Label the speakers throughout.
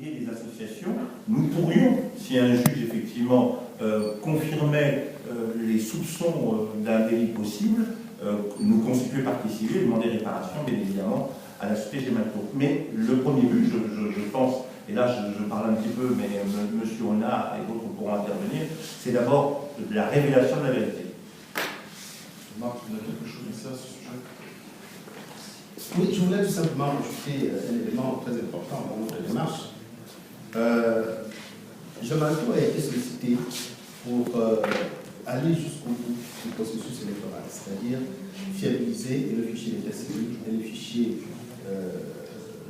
Speaker 1: et les associations, nous pourrions, si un juge effectivement confirmait les soupçons d'un délit possible, nous constituer partie civile et demander réparation, bien évidemment, à la société Gemalto. Mais le premier but, je pense, et là je parle un petit peu, mais M. Onah et d'autres pourront intervenir, c'est d'abord la révélation de la vérité.
Speaker 2: Marc, tu as quelque chose à dire à ce sujet?
Speaker 3: Oui, je voulais tout simplement ajouter un élément très important dans notre démarche. Gemalto a été sollicité pour aller jusqu'au bout du processus électoral, c'est-à-dire fiabiliser le fichier d'état civil et le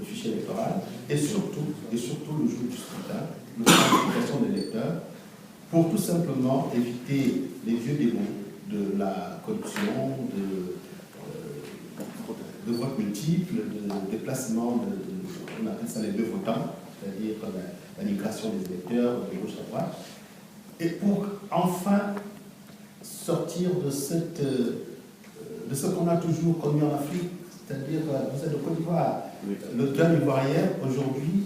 Speaker 3: fichier électoral, et surtout le jour du scrutin, l'authentification des électeurs, pour tout simplement éviter les vieux démons de la corruption, de vote multiples, de déplacement, on appelle ça les deux votants, c'est-à-dire la migration des électeurs de gauche à droite, et pour enfin sortir de ce qu'on a toujours connu en Afrique, c'est-à-dire, vous êtes de Côte d'Ivoire, le drame ivoirien aujourd'hui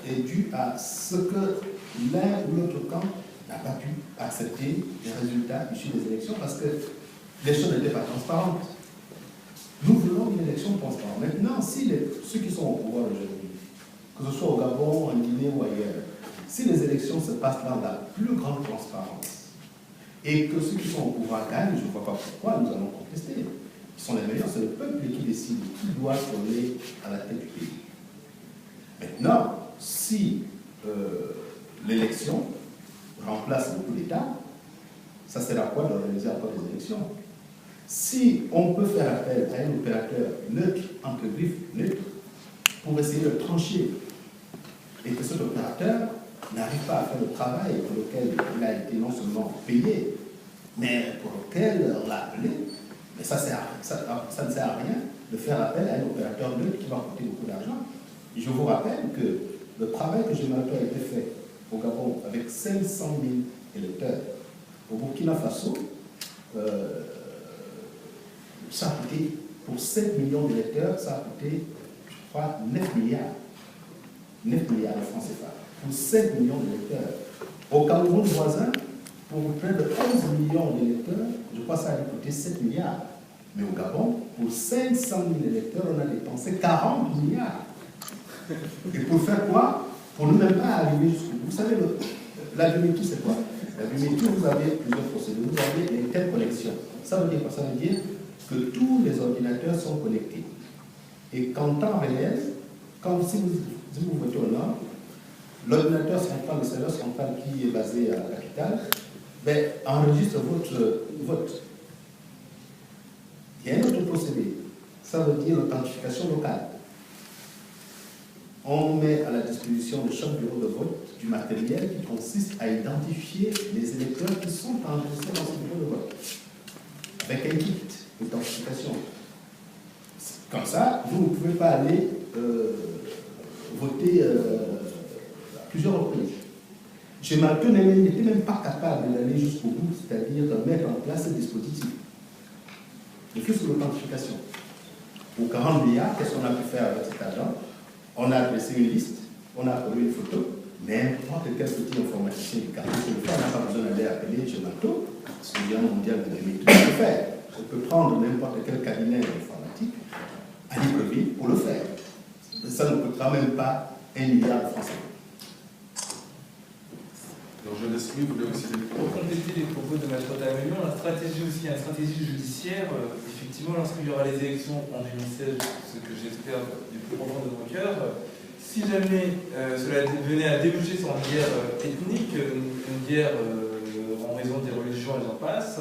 Speaker 3: est dû à ce que l'un ou l'autre camp n'a pas pu accepter les résultats issus des élections parce que les choses n'étaient pas transparentes. Nous voulons une élection transparente. Maintenant, si ceux qui sont au pouvoir aujourd'hui, que ce soit au Gabon, en Guinée ou ailleurs, si les élections se passent dans la plus grande transparence et que ceux qui sont au pouvoir gagnent, je ne vois pas pourquoi nous allons contester. Ils sont les meilleurs, c'est le peuple qui décide qui doit coller à la tête du pays. Maintenant, si l'élection remplace le coup d'État, ça sert à quoi d'organiser encore des élections? Si on peut faire appel à un opérateur neutre, entre griffes, neutre, pour essayer de trancher, et que cet opérateur n'arrive pas à faire le travail pour lequel il a été non seulement payé, mais pour lequel on l'a appelé, mais ça ne sert à rien de faire appel à un opérateur neutre qui va coûter beaucoup d'argent. Et je vous rappelle que le travail que Gemalto a été fait au Gabon avec 500 000 électeurs, au Burkina Faso, ça a coûté, pour 7 millions d'électeurs, ça a coûté, je crois, 9 milliards. 9 milliards de francs CFA. Pour 7 millions d'électeurs. Au Cameroun voisin, pour près de 11 millions d'électeurs, je crois que ça a coûté 7 milliards. Mais au Gabon, pour 500 000 électeurs, on a dépensé 40 milliards. Et pour faire quoi? Pour ne même pas arriver jusqu'au bout. Vous savez, la biométrie, c'est quoi? La biométrie, vous avez plusieurs procédures. Vous avez l'interconnexion. Ça veut dire quoi? Ça veut dire que tous les ordinateurs sont connectés. Et qu'en temps réel, si vous votez au nord, l'ordinateur central, le serveur central qui est basé à la capitale, enregistre votre vote. Il y a un autre procédé. Ça veut dire l'authentification locale. On met à la disposition de chaque bureau de vote du matériel qui consiste à identifier les électeurs qui sont enregistrés dans ce bureau de vote. Avec un kit d'authentification. Comme ça, vous ne pouvez pas aller voter à plusieurs reprises. Gemalto n'était même pas capable d'aller jusqu'au bout, c'est-à-dire de mettre en place ce dispositif. Il faut sur l'authentification. Pour 40 milliards, qu'est-ce qu'on a pu faire avec cet argent? On a dressé une liste, on a collé une photo, mais n'importe quel petit informaticien du quartier peut le faire, on n'a pas besoin d'aller appeler Gemalto, Société mondiale de biométrie, peut le faire. On peut prendre n'importe quel cabinet informatique à Libreville pour le faire. Ça ne coûtera même pas 1 milliard de francs CFA.
Speaker 2: Alors, je laisse lui, vous voulez aussi des
Speaker 4: Pour compléter les propos de Maître Damelion, la stratégie aussi, la stratégie judiciaire, effectivement, lorsqu'il y aura les élections en 2016, ce que j'espère du plus profond de mon cœur, si jamais cela venait à déboucher sur une guerre ethnique, une guerre en raison des religions et j'en passe,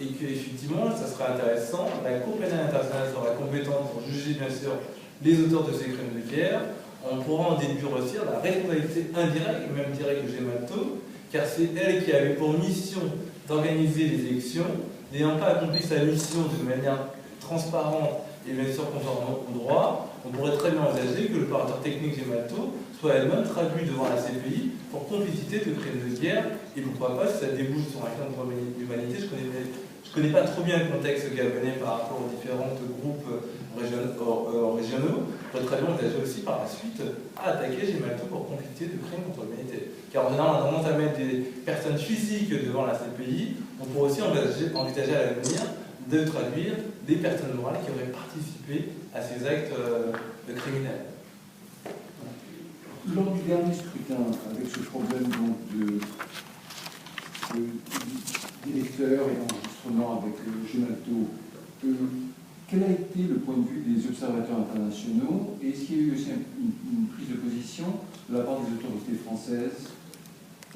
Speaker 4: et qu'effectivement, ça sera intéressant, la Cour pénale internationale sera compétente pour juger bien sûr les auteurs de ces crimes de guerre, on pourra en déduire aussi la responsabilité indirecte, et même directe de Gemalto, car c'est elle qui avait pour mission d'organiser les élections, n'ayant pas accompli sa mission de manière transparente et bien sûr conformément au droit, on pourrait très bien envisager que l'opérateur technique Gemalto soit elle-même traduit devant la CPI pour complicité de crimes de guerre, et pourquoi pas si ça débouche sur un crime de l'humanité. Je connais pas trop bien le contexte gabonais par rapport aux différents groupes régionaux, pourrait très bien envisager aussi par la suite à attaquer Gemalto pour complicité de crimes contre l'humanité. Car en général, on a tendance à mettre des personnes physiques devant la CPI, on pourrait aussi envisager à l'avenir de traduire des personnes morales qui auraient participé à ces actes de criminels.
Speaker 5: Lors du dernier scrutin, avec ce problème donc d'électeurs et d'enregistrement avec Gemalto, quel a été le point de vue des observateurs internationaux? Et est-ce qu'il y a eu aussi une prise de position de la part des autorités françaises,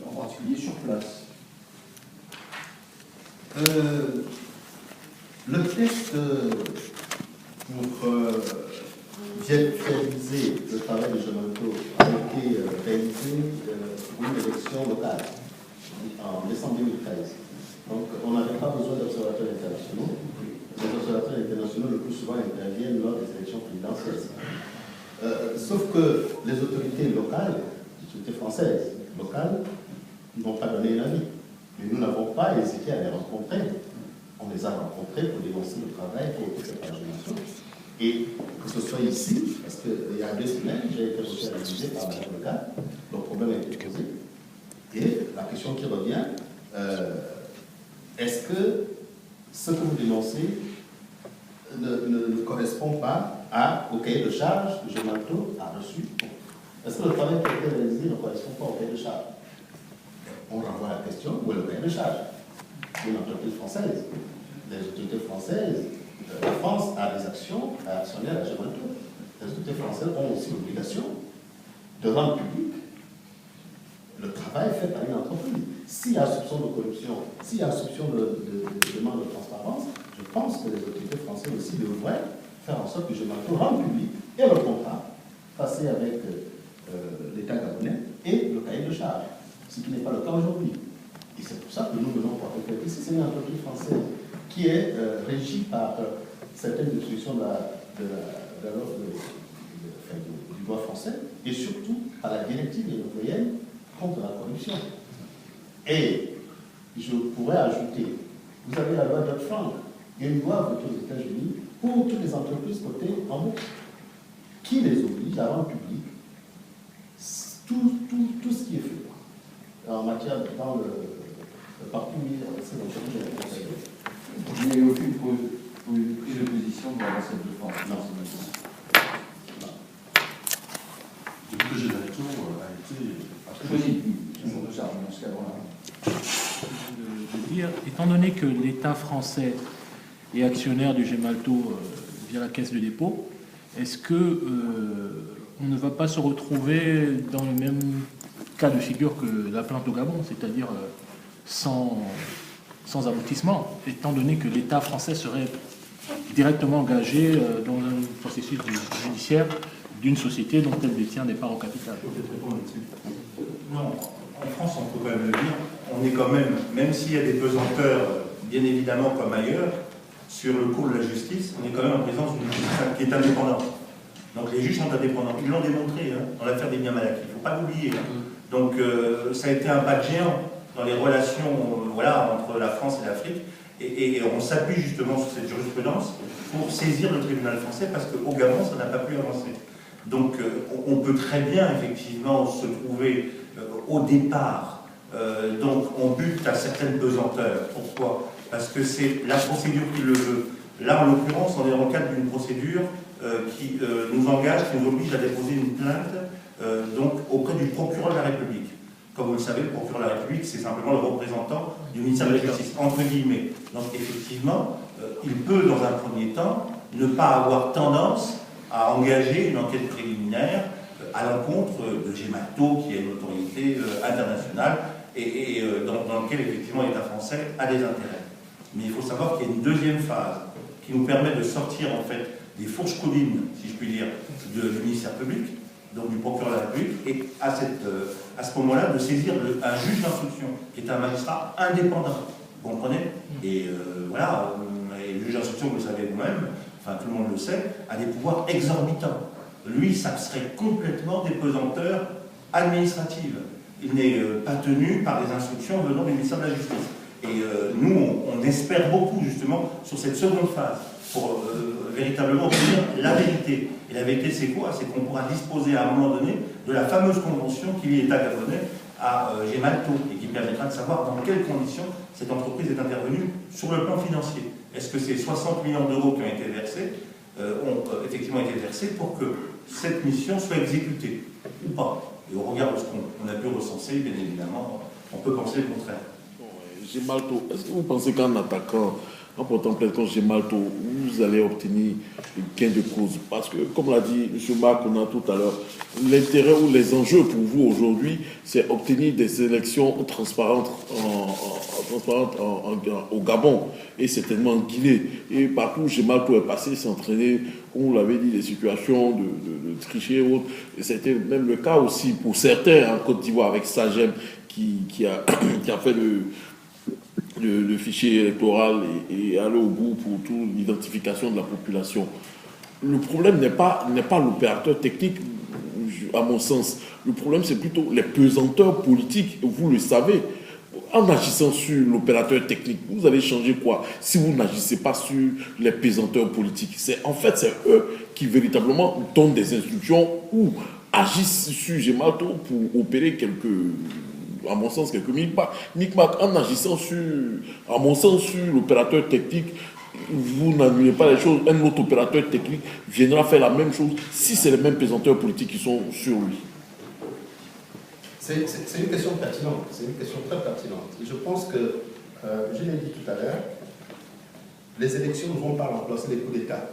Speaker 5: en particulier sur place?
Speaker 3: Le test pour réaliser le travail de Gemalto a été réalisé pour une élection locale en décembre 2013. Donc on n'avait pas besoin d'observateurs internationaux. Les observateurs internationaux le plus souvent interviennent lors des élections présidentielles. Sauf que les autorités locales, les autorités françaises locales, n'ont pas donné un avis. Et nous n'avons pas hésité à les rencontrer. On les a rencontrés pour dénoncer le travail qui a été fait par Gemalto. Et que ce soit ici, parce qu'il y a 2 semaines, j'ai été reçu à l'Élysée par Mme Legarde, le problème a été posé. Et la question qui revient, est-ce que ce que vous dénoncez ne correspond pas au cahier de charge que Gemalto a reçu? Est-ce que le travail qui a été réalisé ne correspond pas au cahier de charge? On renvoie la question, où est le cahier de charge? Une entreprise française. Les autorités françaises, la France a des actions à actionner à Gemalto. Les autorités françaises ont aussi l'obligation de rendre public le travail fait par une entreprise. S'il y a soupçon de corruption, s'il y a soupçon de demande de transparence, je pense que les autorités françaises aussi devraient faire en sorte que Gemalto rende public et le contrat passé avec l'État gabonais et le cahier de charge, ce qui n'est pas le cas aujourd'hui. Et c'est pour ça que nous venons porter plainte. Ici, c'est une entreprise française qui est régie par certaines dispositions du droit français et surtout par la directive européenne contre la corruption. Et je pourrais ajouter, vous avez la loi Dodd-Frank, il y a une loi votée aux États-Unis pour toutes les entreprises cotées en bourse qui les oblige à rendre public tout ce qui est fait en matière dans le parcours c'est dans
Speaker 5: Il n'y a eu aucune prise de position de l'ambassade de France.
Speaker 3: Non.
Speaker 2: Depuis que Gemalto a été
Speaker 5: Choisi de charge dans ce cadre-là.
Speaker 6: De dire, étant donné que l'État français est actionnaire du Gemalto via la Caisse de dépôt, est-ce que on ne va pas se retrouver dans le même cas de figure que la plainte au Gabon, c'est-à-dire sans aboutissement, étant donné que l'État français serait directement engagé dans un processus judiciaire d'une société dont elle détient des parts au capital?
Speaker 1: Non, en France, on peut quand même le dire, on est quand même s'il y a des pesanteurs, bien évidemment comme ailleurs, sur le cours de la justice, on est quand même en présence d'une justice qui est indépendante. Donc les juges sont indépendants. Ils l'ont démontré dans l'affaire des biens mal acquis. Il ne faut pas l'oublier. Donc ça a été un pas de géant dans les relations entre la France et l'Afrique. Et on s'appuie justement sur cette jurisprudence pour saisir le tribunal français parce qu'au Gabon, ça n'a pas pu avancer. Donc on peut très bien effectivement se trouver au départ. Donc on bute à certaines pesanteurs. Pourquoi? Parce que c'est la procédure qui le veut. Là, en l'occurrence, on est dans le cadre d'une procédure qui nous engage, qui nous oblige à déposer une plainte donc auprès du procureur de la République. Comme vous le savez, le procureur de la République, c'est simplement le représentant du ministère de la Justice, entre guillemets. Donc effectivement, il peut, dans un premier temps, ne pas avoir tendance à engager une enquête préliminaire à l'encontre de Gemalto, qui est une autorité internationale, et dans laquelle, effectivement, l'État français a des intérêts. Mais il faut savoir qu'il y a une deuxième phase qui nous permet de sortir, en fait, des fourches codines, si je puis dire, du ministère public, donc du procureur de la République, et à ce moment-là, de saisir un juge d'instruction, qui est un magistrat indépendant. Vous comprenez? Et voilà, et le juge d'instruction, vous le savez vous-même, enfin tout le monde le sait, a des pouvoirs exorbitants. Lui, ça serait complètement des pesanteurs administratives. Il n'est pas tenu par les instructions venant du ministère de la Justice. Et nous, on espère beaucoup, justement, sur cette seconde phase, pour véritablement obtenir la vérité. Et la vérité, c'est quoi? C'est qu'on pourra disposer à un moment donné de la fameuse convention qui lie l'État gabonais à Gemalto et qui permettra de savoir dans quelles conditions cette entreprise est intervenue sur le plan financier. Est-ce que ces 60 millions d'euros qui ont été versés ont effectivement été versés pour que cette mission soit exécutée ou pas? Et au regard de ce qu'on a pu recenser, bien évidemment, on peut penser le contraire.
Speaker 7: Gemalto, est-ce que vous pensez qu'en attaquant, en portant plainte contre Gemalto, vous allez obtenir gain de cause? Parce que, comme l'a dit M. Marc tout à l'heure, l'intérêt ou les enjeux pour vous aujourd'hui, c'est obtenir des élections transparentes au Gabon et certainement en Guinée. Et partout où Gemalto est passé, c'est entraîné, comme vous l'avez dit, des situations de tricher et autres. Et c'était même le cas aussi pour certains en Côte d'Ivoire avec Sagem qui a fait le fichier électoral et aller au bout pour toute l'identification de la population. Le problème n'est pas l'opérateur technique, à mon sens. Le problème, c'est plutôt les pesanteurs politiques. Vous le savez, en agissant sur l'opérateur technique, vous allez changer quoi si vous n'agissez pas sur les pesanteurs politiques? C'est eux qui véritablement donnent des instructions ou agissent sur Gemalto pour opérer à mon sens, quelques micmacs. En agissant à mon sens, sur l'opérateur technique, vous n'annulez pas les choses. Un autre opérateur technique viendra faire la même chose si c'est les mêmes pesanteurs politiques qui sont sur lui.
Speaker 3: C'est une question pertinente, c'est une question très pertinente. Et je pense que, je l'ai dit tout à l'heure, les élections ne vont pas remplacer les coups d'État.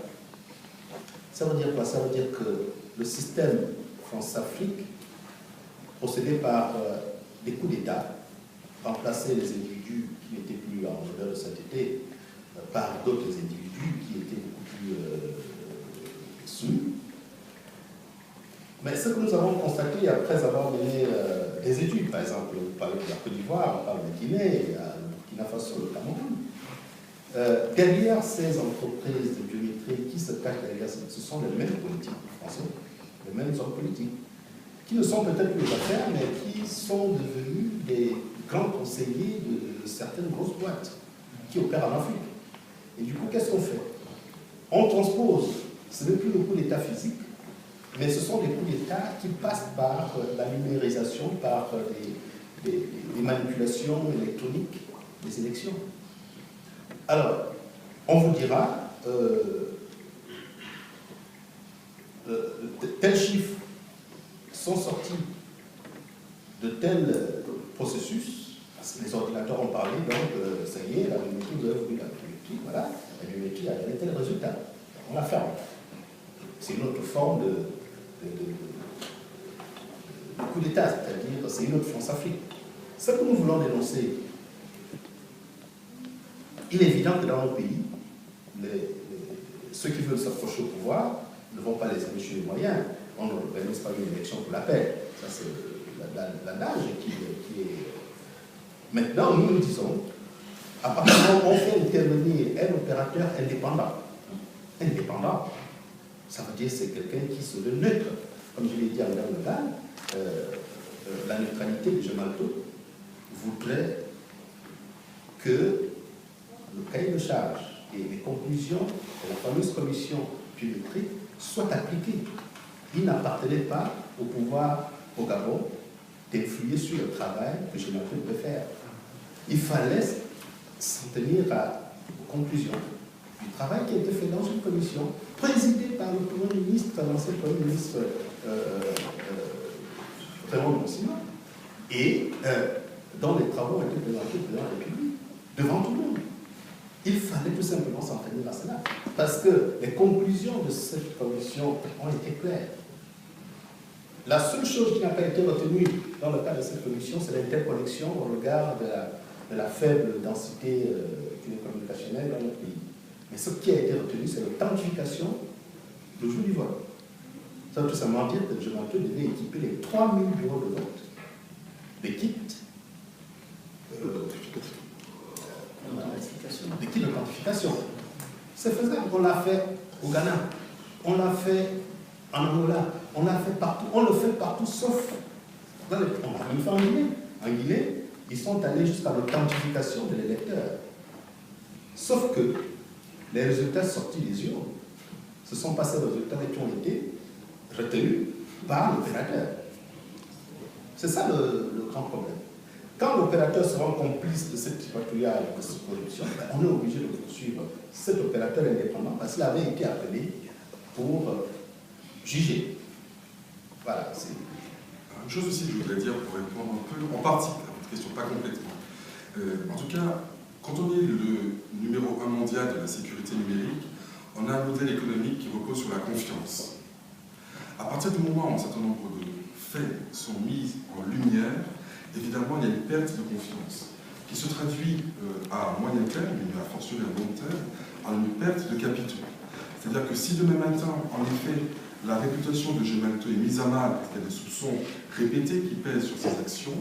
Speaker 3: Ça veut dire quoi? Ça veut dire que le système France-Afrique, procédé par des coups d'État, remplacer les individus qui n'étaient plus en odeur de sainteté par d'autres individus qui étaient beaucoup plus soumis. Mais ce que nous avons constaté après avoir mené des études, par exemple, vous parlez de la Côte d'Ivoire, on parle de Guinée, le Burkina Faso, le Cameroun, derrière ces entreprises de biométrie qui se cachent derrière, ce sont les mêmes politiques français, les mêmes hommes politiques, qui ne sont peut-être plus les affaires, mais qui sont devenus des grands conseillers de certaines grosses boîtes qui opèrent en Afrique. Et du coup, qu'est-ce qu'on fait? On transpose, ce n'est plus le coup d'État physique, mais ce sont des coups d'État qui passent par la numérisation, par des manipulations électroniques des élections. Alors, on vous dira, tels chiffres sont sortis de tels processus, parce que les ordinateurs ont parlé, donc ça y est, la biométrie, vous avez vu la biométrie, voilà, la biométrie a donné tel résultat. On la ferme. C'est une autre forme de coup d'État, c'est-à-dire c'est une autre France-Afrique. Ce que nous voulons dénoncer, il est évident que dans nos pays, ceux qui veulent s'approcher au pouvoir ne vont pas les embêcher les moyens. On n'organise pas une élection pour la paix. Ça, c'est l'adage qui est... Maintenant, nous disons, à partir du moment où on fait intervenir un opérateur indépendant, ça veut dire que c'est quelqu'un qui se veut neutre. Comme je l'ai dit en Ghana, la neutralité de Gemalto voudrait que le cahier de charge et les conclusions de la fameuse commission biométrique soient appliquées. Il n'appartenait pas au pouvoir au Gabon d'influer sur le travail que Gemalto peut faire. Il fallait s'en tenir aux conclusions du travail qui a été fait dans une commission présidée par le Premier ministre, l'ancien Premier ministre Raymond Monsima, et dont les travaux ont été présentés au président de la République, devant tout le monde. Il fallait tout simplement s'en tenir à cela, parce que les conclusions de cette commission ont été claires. La seule chose qui n'a pas été retenue dans le cadre de cette commission, c'est l'interconnexion au regard de la faible densité télécommunicationnelle dans notre pays. Mais ce qui a été retenu, c'est l'authentification le jour du vote. Ça veut tout simplement dire que Gemalto devait équiper les 3000 bureaux de vote des kits de quantification. C'est faisable. On l'a fait au Ghana, on l'a fait en Angola, on l'a fait partout. On le fait partout, sauf dans les... On l'a même fait en Guinée. En Guinée, ils sont allés jusqu'à l'authentification de l'électeur. Sauf que les résultats sortis des urnes, ce ne sont pas ces résultats qui ont été retenus par l'opérateur. C'est ça le grand problème. Quand l'opérateur sera complice de cette tripatouillage, de cette corruption, on est obligé de poursuivre cet opérateur indépendant parce qu'il avait été appelé pour juger. Voilà.
Speaker 2: Une chose aussi que je voudrais dire pour répondre un peu, en partie à votre question, pas complètement. En tout cas, quand on est le numéro 1 mondial de la sécurité numérique, on a un modèle économique qui repose sur la confiance. À partir du moment où un certain nombre de faits sont mis en lumière, évidemment, il y a une perte de confiance qui se traduit à moyen terme, mais à fortiori à long terme, en une perte de capitaux. C'est-à-dire que si demain matin, en effet, la réputation de Gemalto est mise à mal, parce qu'il y a des soupçons répétés qui pèsent sur ses actions,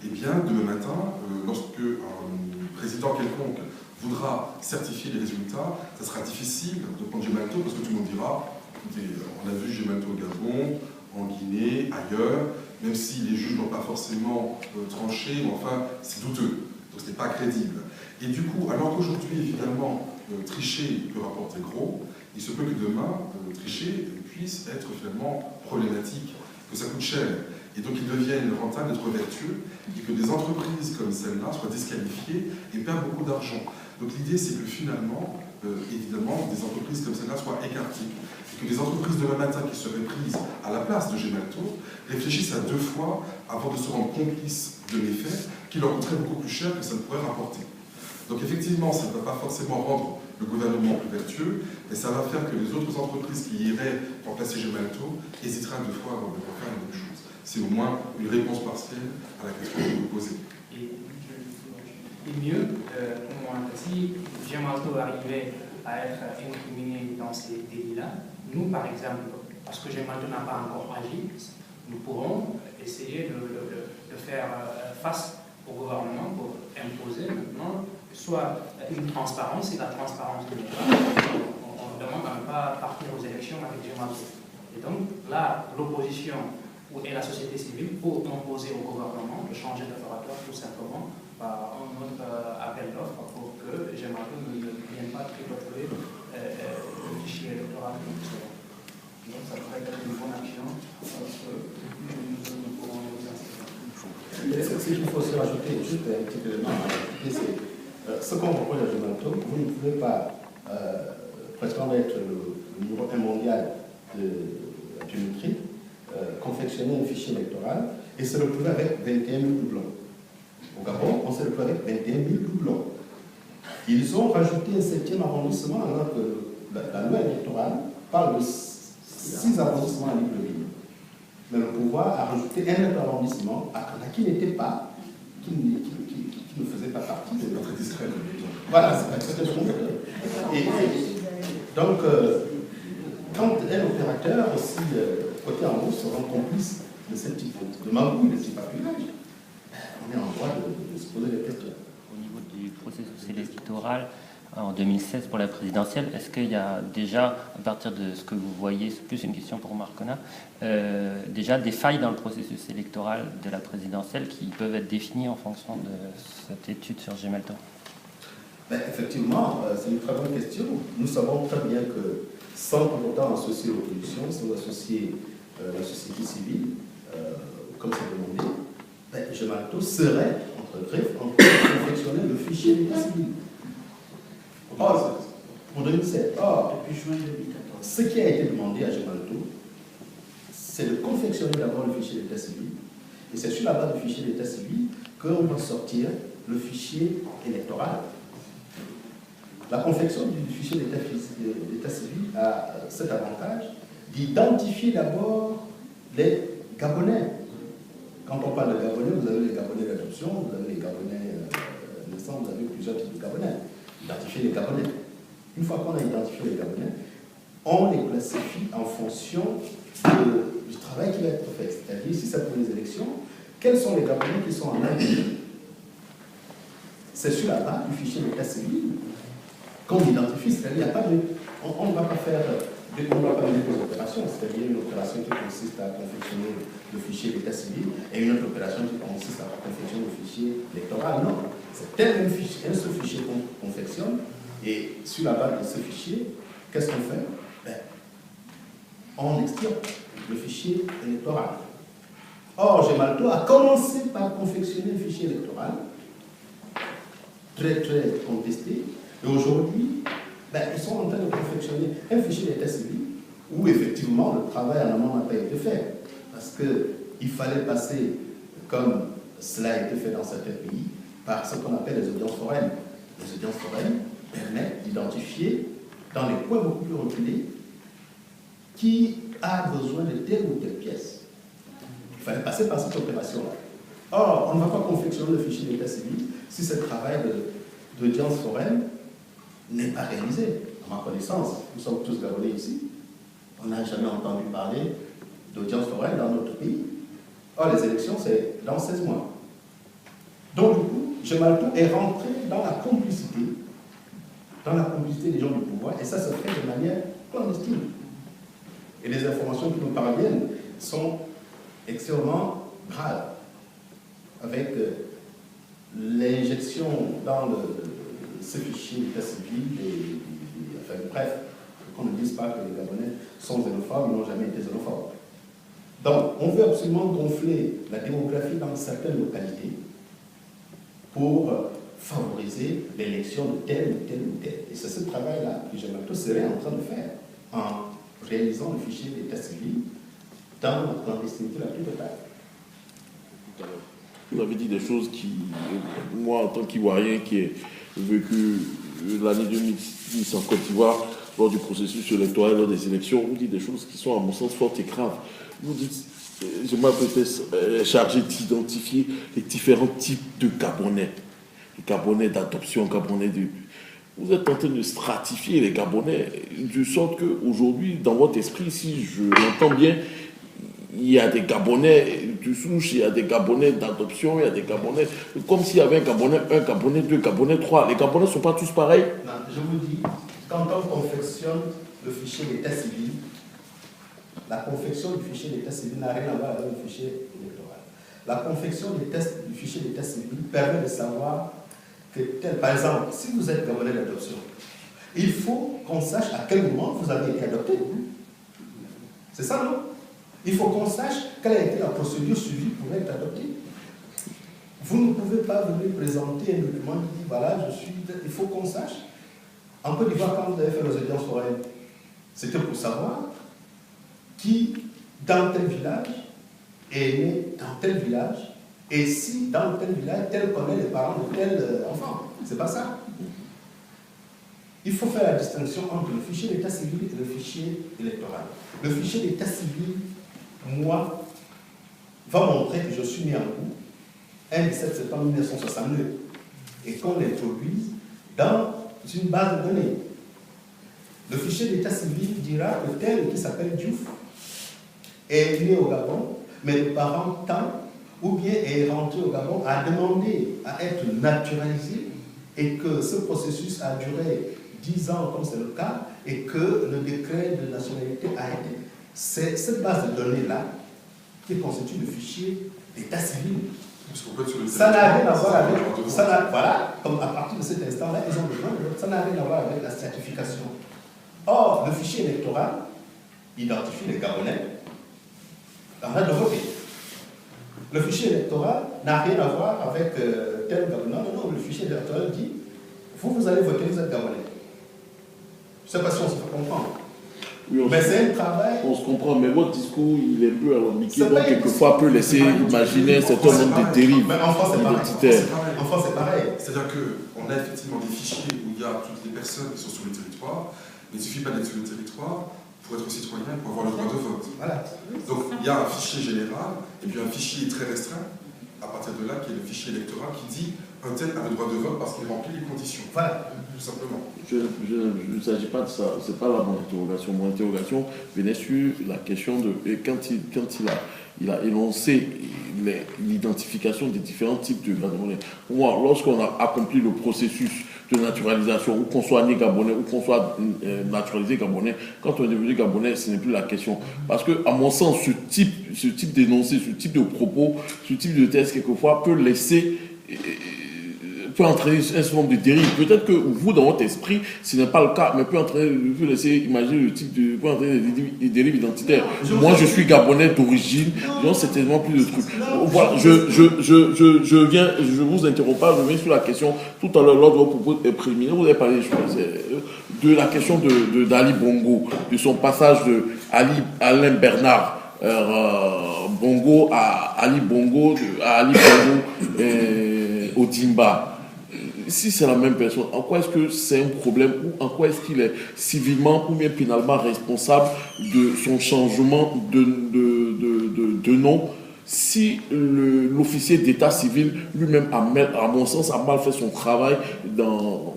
Speaker 2: eh bien, demain matin, lorsque un président quelconque voudra certifier les résultats, ça sera difficile de prendre Gemalto, parce que tout le monde dira, écoutez, on a vu Gemalto au Gabon, en Guinée, ailleurs, même si les juges n'ont pas forcément tranché, mais enfin, c'est douteux, donc ce n'est pas crédible. Et du coup, alors qu'aujourd'hui, évidemment, tricher peut rapporter gros, il se peut que demain, tricher puisse être finalement problématique, que ça coûte cher. Et donc il devienne rentable d'être vertueux, et que des entreprises comme celle-là soient disqualifiées et perdent beaucoup d'argent. Donc l'idée, c'est que finalement, évidemment, des entreprises comme celle-là soient écartées. Et que les entreprises demain matin qui seraient prises à la place de Gemalto réfléchissent à 2 fois avant de se rendre complices de méfaits qui leur coûteraient beaucoup plus cher que ça ne pourrait rapporter. Donc effectivement, ça ne va pas forcément rendre le gouvernement plus vertueux, mais ça va faire que les autres entreprises qui iraient remplacer Gemalto hésiteraient à 2 fois avant de faire la même chose. C'est au moins une réponse partielle à la question que vous posez.
Speaker 8: Et mieux, comme on a dit, Gemalto arrivait à être incriminé dans ces délits-là. Nous, par exemple, parce que Gemalto n'a pas encore agi, nous pourrons essayer de faire face au gouvernement pour imposer maintenant soit une transparence, et la transparence de l'État, on demande à ne pas partir aux élections avec Gemalto. Et donc là, l'opposition et la société civile pour imposer au gouvernement de changer d'opérateur tout simplement par un autre appel d'offres pour que Gemalto ne vienne pas tripatouiller le fichier électoral. Donc ça pourrait être une bonne action parce que nous pourrons nous inscrire.
Speaker 3: Ce qu'il faut se rajouter, juste un petit élément, c'est ce qu'on propose à Gemalto, vous ne pouvez pas prétendre être le numéro 1 mondial de la biométrie, confectionner un fichier électoral et se retrouver avec 21 000 doublons. Au Gabon, on s'est retrouvé avec 21 000 doublons. Ils ont rajouté un 7e arrondissement alors que la loi électorale parle de 6 arrondissements à libre ligne. Mais le pouvoir a rajouté un autre arrondissement qui n'était pas, qui ne faisait pas partie de
Speaker 2: C'est pas très discret,
Speaker 3: voilà, c'est pas très discret. Et donc, quand un opérateur aussi, côté en haut, se rend complice de ce type de magouille, de ce type d'appuiage, on est en droit de se poser des questions.
Speaker 9: Au niveau du processus électoral, en 2016 pour la présidentielle, est-ce qu'il y a déjà, à partir de ce que vous voyez, c'est plus une question pour Marcona, déjà des failles dans le processus électoral de la présidentielle qui peuvent être définies en fonction de cette étude sur Gemalto?
Speaker 3: Effectivement, c'est une très bonne question. Nous savons très bien que sans pour autant associer l'opposition, sans associer la société civile, comme c'est demandé, Gemalto serait, entre griffes, en train de confectionner le fichier d'état civil. Or, pour 2007, depuis juin 2014, ce qui a été demandé à Gemalto, c'est de confectionner d'abord le fichier d'état civil, et c'est sur la base du fichier d'état civil qu'on va sortir le fichier électoral. La confection du fichier d'état civil a cet avantage d'identifier d'abord les Gabonais. Quand on parle de Gabonais, vous avez les Gabonais d'adoption, vous avez les Gabonais naissants, vous avez plusieurs types de Gabonais. Identifier les Gabonais. Une fois qu'on a identifié les Gabonais, on les classifie en fonction du travail qui va être fait. C'est-à-dire, si c'est pour les élections, quels sont les Gabonais qui sont en ligne? C'est sur la base du fichier d'état civil qu'on identifie, c'est-à-dire on ne va pas faire des opérations, c'est-à-dire une opération qui consiste à confectionner le fichier d'état civil et une autre opération qui consiste à confectionner le fichier électoral. Non, c'est un seul fichier qu'on confectionne Et sur la base de ce fichier, qu'est-ce qu'on fait? On extirpe le fichier électoral. Or, Gemalto a commencé par confectionner un fichier électoral très très contesté. Et aujourd'hui, ils sont en train de confectionner un fichier d'état civil où effectivement le travail en amont n'a pas été fait. Parce qu'il fallait passer, comme cela a été fait dans certains pays, par ce qu'on appelle les audiences foraines. Les audiences foraines permettent d'identifier dans les points beaucoup plus reculés qui a besoin de telle ou telle pièce. Il fallait passer par cette opération-là. Or, on ne va pas confectionner le fichier d'état civil si ce travail d'audience foraine n'est pas réalisé. À ma connaissance, nous sommes tous Gabonais ici, on n'a jamais entendu parler d'audience foraine dans notre pays. Or, les élections, c'est dans 16 mois. Donc, du coup, Gemalto est rentré dans la complicité des gens du pouvoir, et ça se fait de manière clandestine. Et les informations qui nous parviennent sont extrêmement graves, avec l'injection dans ce fichier d'état civil, enfin bref, qu'on ne dise pas que les Gabonais sont xénophobes, ils n'ont jamais été xénophobes. Donc, on veut absolument gonfler la démographie dans certaines localités pour favoriser l'élection de tel ou tel ou tel. Et c'est ce travail-là que Gemalto serait en train de faire en réalisant le fichier d'état civil dans la clandestinité la plus totale.
Speaker 7: Vous avez dit des choses qui, moi en tant qu'Ivoirien qui ai vécu l'année 2010 en Côte d'Ivoire, lors du processus électoral, lors des élections, vous dites des choses qui sont à mon sens fortes et graves. Vous dites, je m'appelle chargé d'identifier les différents types de Gabonais. Les Gabonais d'adoption, Gabonais de... Vous êtes en train de stratifier les Gabonais, de sorte qu'aujourd'hui, dans votre esprit, si je l'entends bien, il y a des Gabonais de souche, il y a des Gabonais d'adoption, il y a des Gabonais... Comme s'il y avait un Gabonais 1, Gabonais 2, Gabonais 3. Les Gabonais ne sont pas tous pareils.
Speaker 3: Non, je vous dis, quand on confectionne le fichier d'état civil, la confection du fichier d'état civil n'a rien à voir avec le fichier électoral. La confection du fichier d'état civil permet de savoir que, par exemple, si vous êtes Gabonais d'adoption, il faut qu'on sache à quel moment vous avez été adopté. C'est ça, non? Il faut qu'on sache quelle a été la procédure suivie pour être adopté. Vous ne pouvez pas venir présenter un document qui dit, voilà, il faut qu'on sache. En Côte d'Ivoire, quand vous avez fait les audiences foraines, c'était pour savoir qui, dans tel village, est né dans tel village, et si dans tel village, tel connaît les parents de tel enfant. C'est pas ça. Il faut faire la distinction entre le fichier d'état civil et le fichier électoral. Le fichier d'état civil, moi, va montrer que je suis né en Gou, un 17 septembre 1962, et qu'on l'introduise dans une base de données. Le fichier d'état civil dira que tel qui s'appelle Diouf est né au Gabon, mais le parent tant, ou bien est rentré au Gabon, a demandé à être naturalisé, et que ce processus a duré 10 ans, comme c'est le cas, et que le décret de nationalité a été. C'est cette base de données-là qui constitue le fichier d'état civil. Ça n'a rien à voir avec... voilà, comme à partir de cet instant-là, ils ont besoin de... Ça n'a rien à voir avec la stratification. Or, le fichier électoral identifie les Gabonais en train de voter. Le fichier électoral n'a rien à voir avec tel Gabonais. Non, le fichier électoral dit, vous allez voter, vous êtes Gabonais. Je ne sais pas si on se fait comprendre.
Speaker 7: Oui,
Speaker 3: mais c'est un travail...
Speaker 7: On se comprend, mais votre discours, il est un peu alambiqué, donc quelquefois peut laisser imaginer un certain nombre de dérives identitaires.
Speaker 3: En France, c'est pareil.
Speaker 2: C'est-à-dire qu'on a effectivement des fichiers où il y a toutes les personnes qui sont sur le territoire, mais il ne suffit pas d'être sur le territoire pour être citoyen, pour avoir le droit de vote.
Speaker 3: Voilà.
Speaker 2: Donc il y a un fichier général, et puis un fichier très restreint, à partir de là, qui est le fichier électoral qui dit un tel a le droit de vote parce qu'il remplit les conditions.
Speaker 3: Voilà.
Speaker 2: Tout simplement.
Speaker 7: Il ne s'agit pas de ça, ce n'est pas là mon interrogation. Mon interrogation venait sur la question de quand il a énoncé l'identification des différents types de Gabonais. Pour moi, lorsqu'on a accompli le processus de naturalisation, ou qu'on soit né Gabonais, ou qu'on soit naturalisé Gabonais, quand on est devenu Gabonais, ce n'est plus la question. Parce que, à mon sens, ce type d'énoncé, ce type de propos, ce type de texte, quelquefois, peut laisser peut entraîner un certain nombre de dérives. Peut-être que vous, dans votre esprit, ce n'est pas le cas, mais peut entraîner, vous laisser imaginer le type de, peut entraîner des dérives identitaires. Moi, je suis gabonais d'origine, donc c'est tellement plus de trucs. Voilà, je vous interromps pas, je viens sur la question, tout à l'heure, lors de vos propos préliminaires, vous avez parlé, je pense, de la question d'Ali Bongo, de son passage de Alain Bernard Bongo à Ali Bongo, Odimba. Si c'est la même personne, en quoi est-ce que c'est un problème ou en quoi est-ce qu'il est civilement ou bien pénalement responsable de son changement de nom si l'officier d'état civil lui-même, à mon sens, a mal fait son travail dans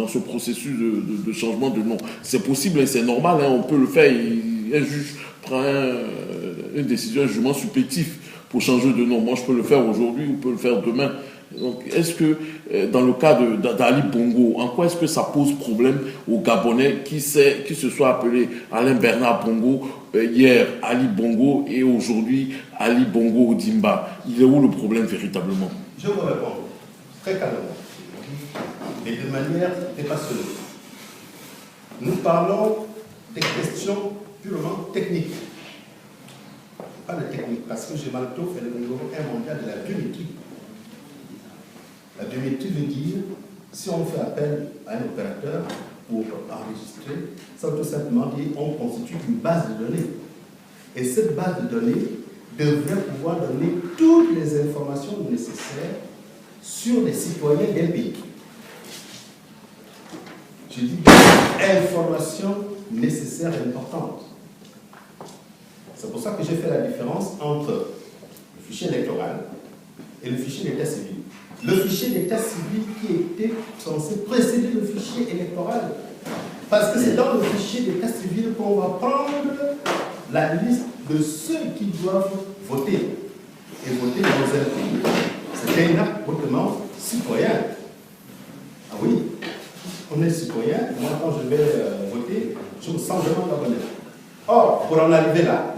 Speaker 7: ce processus de changement de nom. C'est possible et c'est normal, hein, on peut le faire. Un juge prend une décision, un jugement supplétif pour changer de nom. Moi, je peux le faire aujourd'hui ou peut le faire demain. Donc, est-ce que, dans le cas d'Ali Bongo, en quoi est-ce que ça pose problème aux Gabonais qui se soit appelé Alain Bernard Bongo, hier Ali Bongo et aujourd'hui Ali Bongo Odimba? Il est où le problème véritablement?
Speaker 3: Je vous réponds très calmement et de manière dépassionnée. Nous parlons des questions purement techniques. Pas de technique, parce que Gemalto fait le numéro 1 mondial de la biométrie. La biométrie veut dire, si on fait appel à un opérateur pour enregistrer, ça veut tout simplement dire qu'on constitue une base de données. Et cette base de données devrait pouvoir donner toutes les informations nécessaires sur les citoyens d'un pays. Je dis informations nécessaires et importantes. C'est pour ça que j'ai fait la différence entre le fichier électoral et le fichier d'état civil. Le fichier d'état civil qui était censé précéder le fichier électoral. Parce que c'est dans le fichier d'état civil qu'on va prendre la liste de ceux qui doivent voter. Et voter dans un pays. C'est un acte hautement citoyen. Ah oui, on est citoyen. Moi, quand je vais voter, je me sens vraiment gabonais. Or, pour en arriver là,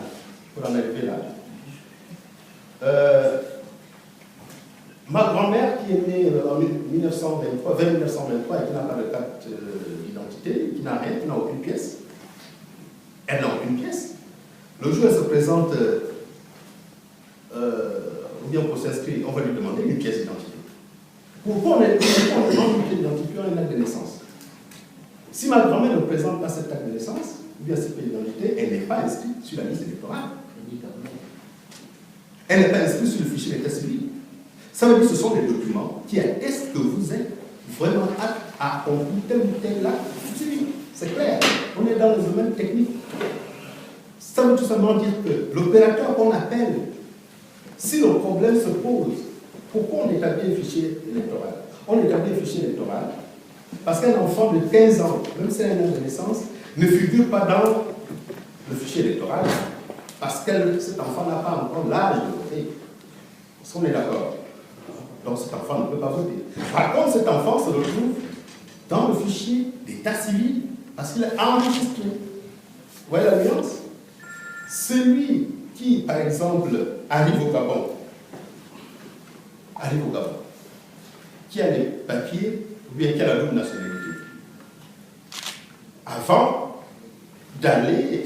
Speaker 3: ma grand-mère qui est née en 1923 et qui n'a pas de carte d'identité, qui n'a rien, qui n'a aucune pièce, elle n'a aucune pièce. Le jour où elle se présente, ou bien pour s'inscrire, on va lui demander une pièce d'identité. Pourquoi on demande une pièce d'identité pour un acte de naissance? Si ma grand-mère ne présente pas cet acte de naissance, ou bien cette pièce d'identité, elle n'est pas inscrite sur la liste électorale. Elle n'est pas inscrite sur le fichier d'état civil. Ça veut dire que ce sont des documents qui attestent que vous êtes vraiment apte à accomplir tel ou tel acte civil. C'est clair. On est dans le domaine technique. Ça veut tout simplement dire que l'opérateur qu'on appelle, si le problème se pose, pourquoi on établit un fichier électoral? On établit un fichier électoral parce qu'un enfant de 15 ans, même si c'est un an de naissance, ne figure pas dans le fichier électoral parce que cet enfant n'a pas encore l'âge de voter. Est-ce qu'on est d'accord? Donc cet enfant ne peut pas voter. Par contre, cet enfant se retrouve dans le fichier d'état civil parce qu'il est enregistré. Vous voyez la nuance? Celui qui, par exemple, arrive au Gabon, qui a les papiers, ou bien qui a la double nationalité, avant d'aller,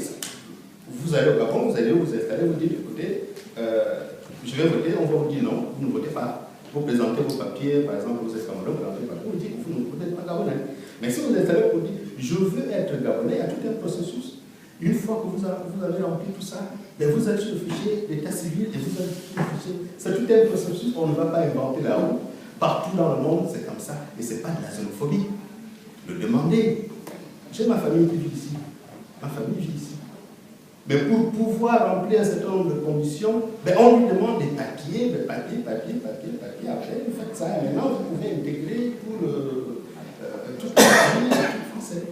Speaker 3: vous allez au Gabon, vous allez vous installer, vous dites, écoutez, je vais voter, on va vous dire non, vous ne votez pas. Vous présentez vos papiers, par exemple, vous êtes Cameroun, vous présentez vos papiers, vous dites que vous n'êtes pas Gabonais. Mais si vous êtes installé pour dire, je veux être Gabonais, il y a tout un processus. Une fois que vous avez rempli tout ça, ben vous allez sur le fichier d'état civil et vous allez sur le fichier. C'est tout un processus, on ne va pas inventer la roue. Partout dans le monde, c'est comme ça. Et ce n'est pas de la xénophobie. Le demander. J'ai ma famille qui vit ici. Mais pour pouvoir remplir un certain nombre de conditions, ben on lui demande des papiers. Après, vous faites ça. Et maintenant, vous pouvez intégrer tout le français.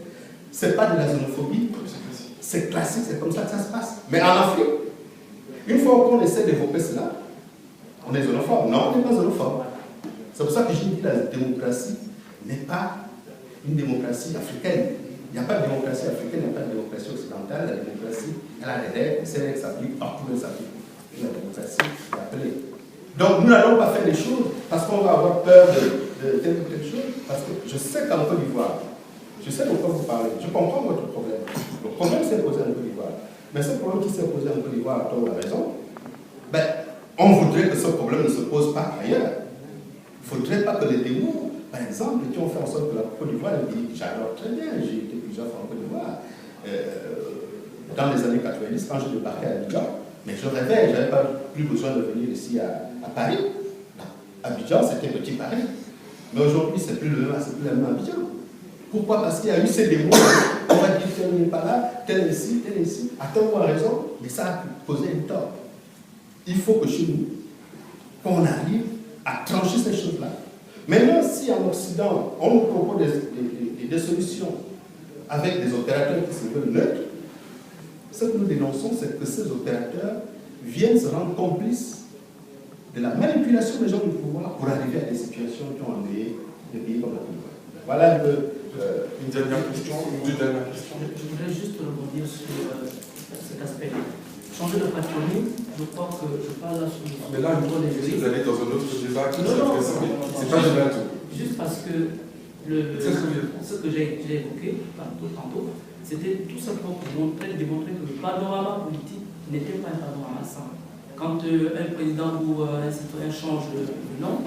Speaker 3: Ce n'est pas de la xénophobie. C'est classique, c'est comme ça que ça se passe. Mais en Afrique, une fois qu'on essaie d'évoquer cela, on est xénophobe. Non, on n'est pas xénophobe. C'est pour ça que je dis que la démocratie n'est pas une démocratie africaine. Il n'y a pas de démocratie africaine, il n'y a pas de démocratie occidentale. La démocratie, elle a des règles, ces règles s'appliquent partout, elles s'appliquent. La démocratie est appelée. Donc nous n'allons pas faire les choses parce qu'on va avoir peur de telle ou telle chose. Parce que je sais qu'en Côte d'Ivoire, je sais de quoi vous parlez, je comprends votre problème. Le problème s'est posé en Côte d'Ivoire. Mais ce problème qui s'est posé en Côte d'Ivoire, à tort ou à raison, ben, on voudrait que ce problème ne se pose pas ailleurs. Il ne faudrait pas que les démons, par exemple, qui ont fait en sorte que la Côte d'Ivoire, j'adore très bien, j'ai été plusieurs fois en Côte d'Ivoire, dans les années 90, quand je débarquais à Abidjan, mais je rêvais, je n'avais pas plus besoin de venir ici à Paris. Abidjan, c'était petit Paris. Mais aujourd'hui, c'est plus le même Abidjan. Pourquoi? Parce qu'il y a eu ces démons. On va dire tel n'est pas là, tel ici, à tort ou à raison, mais ça a causé un tort. Il faut que chez nous, qu'on arrive à trancher ces choses-là. Maintenant, si en Occident, on nous propose des solutions avec des opérateurs qui se veulent neutres, ce que nous dénonçons, c'est que ces opérateurs viennent se rendre complices de la manipulation des gens du pouvoir pour arriver à des situations qui ont endeuillé des pays comme la Côte d'Ivoire. Voilà un peu.
Speaker 2: Une dernière question.
Speaker 10: Je voudrais juste rebondir sur cet aspect-là. Changer de patronyme, je crois que je parle là sur le
Speaker 2: mais là, vous allez dans un autre débat qui est intéressant, mais c'est pas de bateau.
Speaker 10: Juste parce que ce que j'ai évoqué tantôt, c'était tout simplement pour démontrer que le panorama politique n'était pas un panorama simple. Quand un président ou un citoyen change de nom,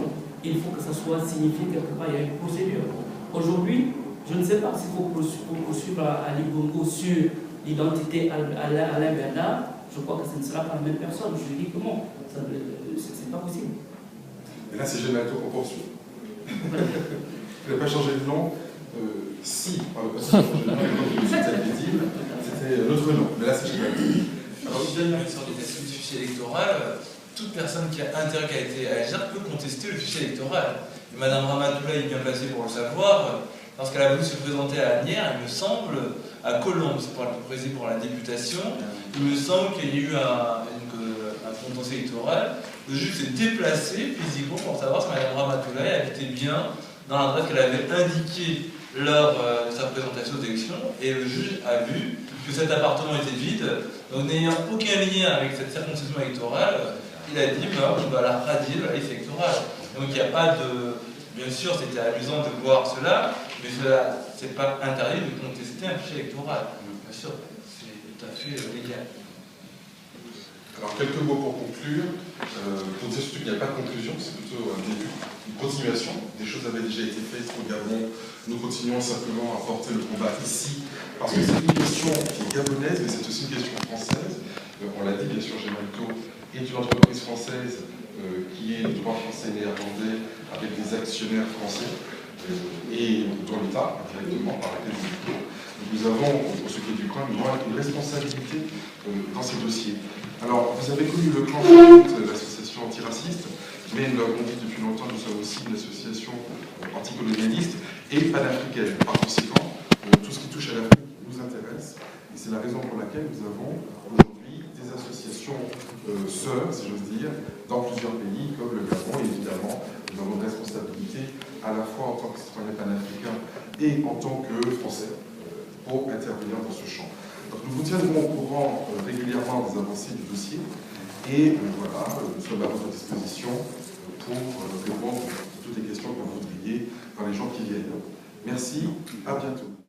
Speaker 10: il faut que ça soit signifié quelque part, il y a une procédure. Aujourd'hui, je ne sais pas s'il faut poursuivre Ali Bongo sur l'identité Alain Bernard. Je crois que ce ne sera pas la même personne. Je dis comment? C'est pas possible.
Speaker 2: Et là, c'est Gemalto qu'on poursuit. Vous n'avez pas changé de nom. Si, par le passé, c'était l'autre nom. Mais là, c'est Gemalto.
Speaker 4: Alors, si donne une sorte de fichier électoral, toute personne qui a intérêt à agir peut contester le fichier électoral. Et Madame Ramatoula est bien placée pour le savoir. Lorsqu'elle a voulu se présenter à Asnières, il me semble, à Colombes, c'est pour la députation, il me semble qu'il y a eu un contentieux électoral. Le juge s'est déplacé physiquement pour savoir si Mme Ramatoula habitait bien dans l'adresse qu'elle avait indiquée lors de sa présentation aux élections, et le juge a vu que cet appartement était vide, donc n'ayant aucun lien avec cette circonscription électorale, il a dit on va la radier de la liste électorale. Donc il n'y a pas de... Bien sûr, c'était amusant de voir cela, mais cela, c'est pas interdit de contester un fichier électoral. Bien sûr, c'est tout à fait légal.
Speaker 2: Alors, quelques mots pour conclure. Pour dire surtout qu'il n'y a pas de conclusion, c'est plutôt un début, une continuation. Des choses avaient déjà été faites au Gabon. Nous continuons simplement à porter le combat ici, parce que c'est une question qui est gabonaise, mais c'est aussi une question française. On l'a dit, bien sûr, Gemalto est une entreprise française qui est de droit français et néerlandais, avec des actionnaires français, et dans l'État, directement par laquelle nous avons, pour ce qui est du coin, une responsabilité dans ces dossiers. Alors, vous avez connu le clan de l'association antiraciste, mais nous l'avons dit depuis longtemps, nous sommes aussi une association anticolonialiste et panafricaine. Par conséquent, tout ce qui touche à l'Afrique nous intéresse, et c'est la raison pour laquelle nous avons aujourd'hui des associations sœurs, si j'ose dire, dans plusieurs pays, comme le Gabon, et évidemment, nous avons une responsabilité à la fois en tant que citoyen panafricain et en tant que Français pour intervenir dans ce champ. Donc nous vous tiendrons au courant régulièrement des avancées du dossier, et voilà, nous sommes à votre disposition pour répondre à toutes les questions que vous voudriez dans les jours qui viennent. Merci, à bientôt.